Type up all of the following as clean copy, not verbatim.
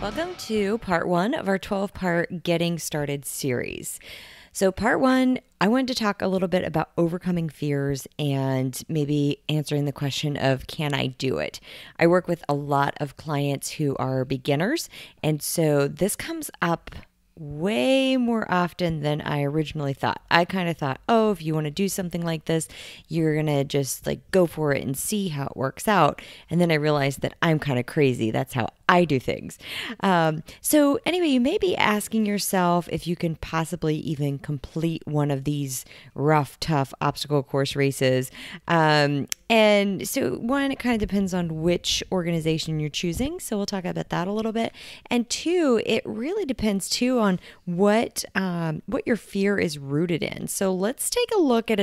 Welcome to part 1 of our 12-part Getting Started series. So part 1, I wanted to talk a little bit about overcoming fears and maybe answering the question of, can I do it? I work with a lot of clients who are beginners, and so this comes up way more often than I originally thought. I kind of thought, oh, if you want to do something like this, you're going to just like go for it and see how it works out. And then I realized that I'm kind of crazy. That's how I do things. So anyway, you may be asking yourself if you can possibly even complete one of these rough, tough obstacle course races. And so one, it kind of depends on which organization you're choosing. So we'll talk about that a little bit. And two, it really depends too on what your fear is rooted in. So let's take a look at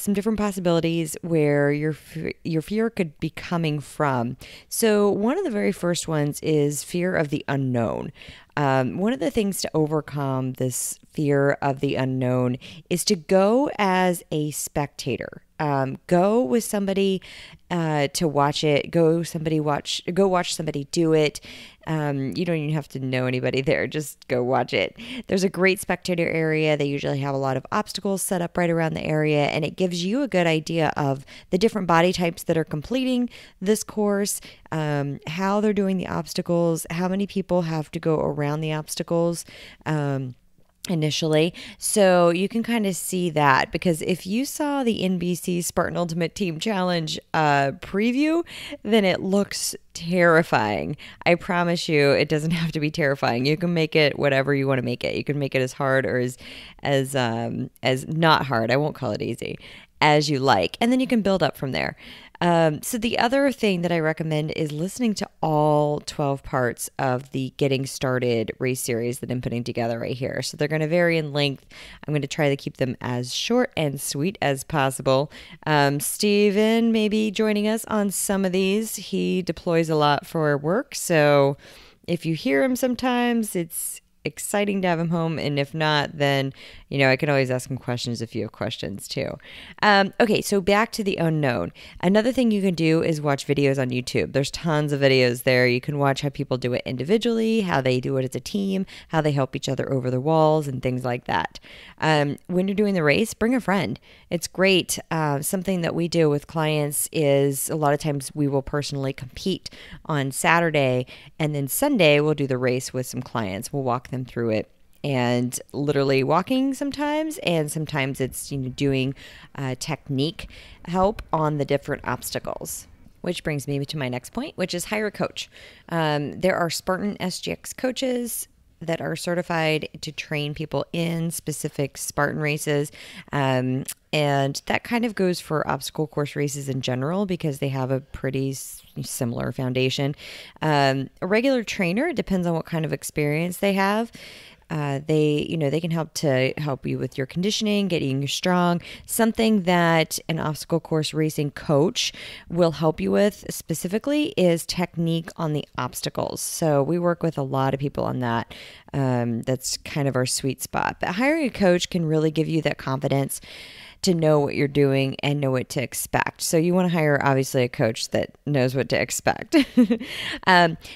some different possibilities where your fear could be coming from. So one of the very first ones is fear of the unknown. One of the things to overcome this fear of the unknown is to go as a spectator. Go with somebody to watch it. Go watch somebody do it. You don't even have to know anybody there. Just go watch it. There's a great spectator area. They usually have a lot of obstacles set up right around the area, and it gives you a good idea of the different body types that are completing this course, how they're doing the obstacles, how many people have to go around the obstacles. Initially. So you can kind of see that, because if you saw the NBC Spartan Ultimate Team Challenge preview, then it looks terrifying. I promise you, it doesn't have to be terrifying. You can make it whatever you want to make it. You can make it as hard or as not hard. I won't call it easy, as you like. And then you can build up from there. So the other thing that I recommend is listening to all 12 parts of the Getting Started race series that I'm putting together right here. So they're going to vary in length. I'm going to try to keep them as short and sweet as possible. Steven may be joining us on some of these. He deploys a lot for work. So if you hear him sometimes, it's exciting to have him home, and if not, then I can always ask him questions if you have questions too. Okay, so back to the unknown. Another thing you can do is watch videos on YouTube. There's tons of videos there. You can watch how people do it individually, how they do it as a team, how they help each other over the walls, and things like that. When you're doing the race, bring a friend. It's great. Something that we do with clients is a lot of times we will personally compete on Saturday, and then Sunday we'll do the race with some clients. We'll walk them through it, and literally walking sometimes, and sometimes it's doing technique help on the different obstacles. Which brings me to my next point, which is hire a coach. There are Spartan SGX coaches that are certified to train people in specific Spartan races. And that kind of goes for obstacle course races in general, because they have a pretty similar foundation. A regular trainer, it depends on what kind of experience they have. They can help you with your conditioning, getting you strong. Something that an obstacle course racing coach will help you with specifically is technique on the obstacles. So we work with a lot of people on that. That's kind of our sweet spot. But hiring a coach can really give you that confidence to know what you're doing and know what to expect. So you want to hire, obviously, a coach that knows what to expect.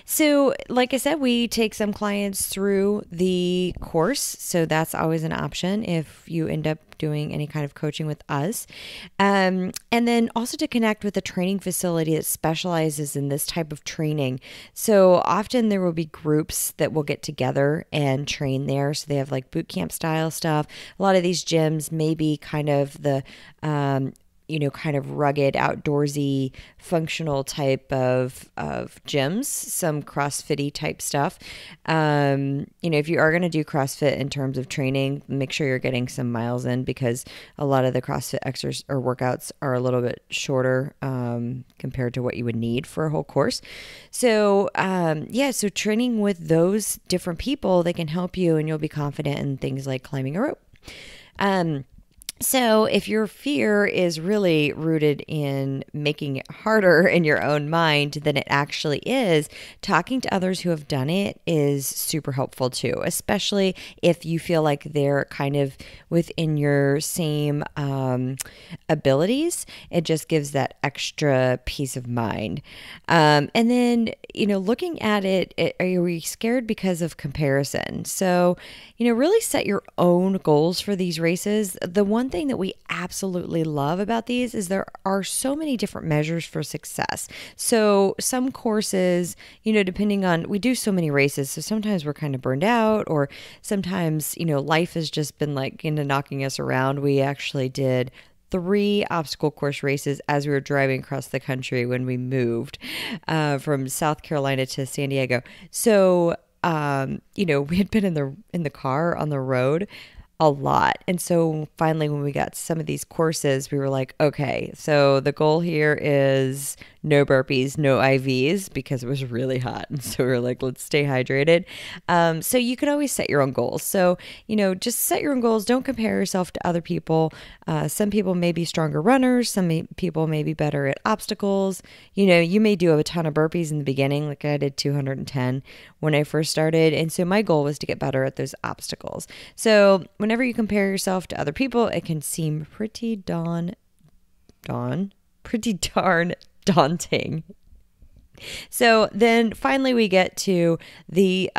So like I said, we take some clients through the course. So that's always an option if you end up doing any kind of coaching with us. And then also to connect with a training facility that specializes in this type of training. So often there will be groups that will get together and train there. So they have like boot camp style stuff. A lot of these gyms may be kind of the kind of rugged, outdoorsy, functional type of gyms, some CrossFit-y type stuff. If you are going to do CrossFit in terms of training, make sure you're getting some miles in, because a lot of the CrossFit exercises or workouts are a little bit shorter compared to what you would need for a whole course. So, so training with those different people, they can help you, and you'll be confident in things like climbing a rope. So, if your fear is really rooted in making it harder in your own mind than it actually is, talking to others who have done it is super helpful too, especially if you feel like they're kind of within your same abilities. It just gives that extra peace of mind. And then, looking at it, are we scared because of comparison? So, really set your own goals for these races. The one thing that we absolutely love about these is there are so many different measures for success. So some courses, depending on, we do so many races, so sometimes we're kind of burned out, or sometimes, life has just been like knocking us around. We actually did 3 obstacle course races as we were driving across the country when we moved from South Carolina to San Diego. So we had been in the car on the road a lot. And so finally, when we got to some of these courses, we were like, okay, so the goal here is no burpees, no IVs, because it was really hot. And so we were like, let's stay hydrated. So you can always set your own goals. So, just set your own goals. Don't compare yourself to other people. Some people may be stronger runners. People may be better at obstacles. You may do a ton of burpees in the beginning, like I did 210 when I first started. And so my goal was to get better at those obstacles. So whenever you compare yourself to other people, it can seem pretty darn daunting. So then finally we get to the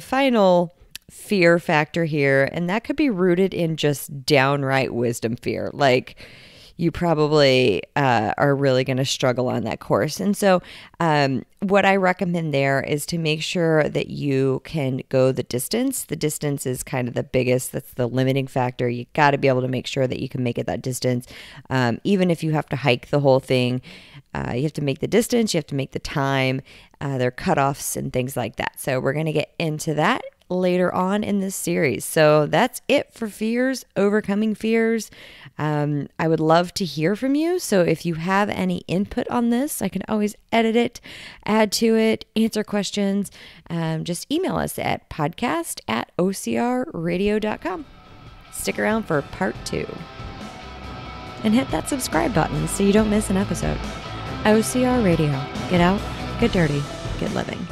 final fear factor here, and that could be rooted in just downright wisdom fear. Like, you probably are really going to struggle on that course. And so what I recommend there is to make sure that you can go the distance. The distance is kind of the biggest, that's the limiting factor. You got to be able to make sure that you can make it that distance. Even if you have to hike the whole thing, you have to make the distance, you have to make the time. There are cutoffs and things like that. So we're going to get into that later on in this series. So that's it for fears, overcoming fears. I would love to hear from you. So if you have any input on this, I can always edit it, add to it, answer questions. Just email us at podcast@ocrradio.com. Stick around for part 2. And hit that subscribe button so you don't miss an episode. OCR Radio. Get out, get dirty, get living.